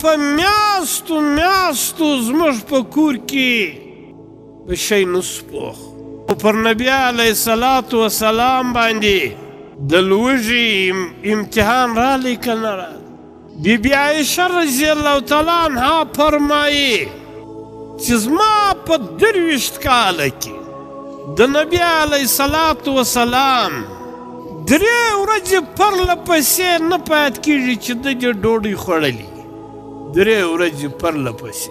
په میاشتو زموږ په کور کې به شی نس پوخ. پر نبي علیه الصلاة وسلام باندې د لوږې امتحان رالی که نه رالی؟ بیبي عایشه رضی الله تعالی عنها فرمایي چې زما په 23 کاله کې د نبي علیه الصلاة وسلام 3 ورځې پرله پسې نه پات کېږي چې د دې ډوډۍ خوړلي. 3 ورځې پرله پسې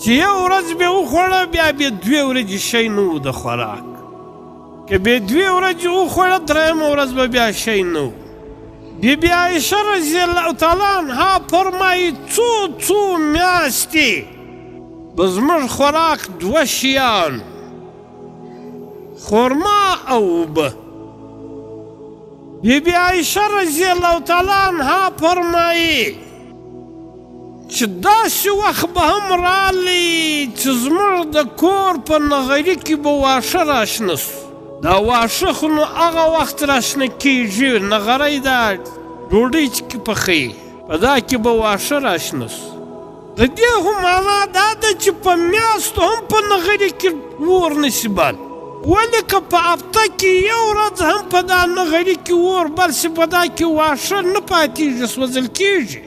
چې یو ورځ به وخوړه بیا به 2 ورځې شی نه و د خوراک، که به 2 ورځې وخوړه 3مه ورځ به بیا شی نه و. بیبي عایشه رضی الله تعالی عنها فرمایي څو میاشتې به زموږ خوراک 2 شیان، خرما او اوبه. بیبي عایشه رضی الله تعالی عنها فرمایي چې داسې وخت به هم رالی چې زموږ د کور په نغري کې به واښه راشنه سو. دا واښه خو نو هغه وخت راشنه کېږي، نغری دا ډوډۍ چې پخوي په دا کې به واښه راشنه سو. د دې خو معنا دا ده چې په میاشتو هم په نغري کې اور نشي بل، ولې که په هفته کې یو ورځ هم په دا نغري کې اور بل شي په دا کې واښه نه پاتېږي، سوځل کېږي.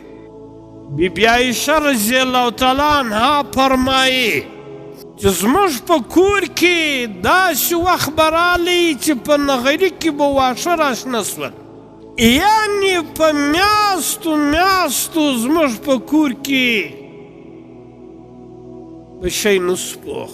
بیبي عایشه رضی الله تعالی عنها فرمایي چې زموږ په کور کې داسې وخت به رالی چې په نغري کې به واښه راشنه سول، یعنې په میاشتو زموږ په کور کې به شی نس پوخ.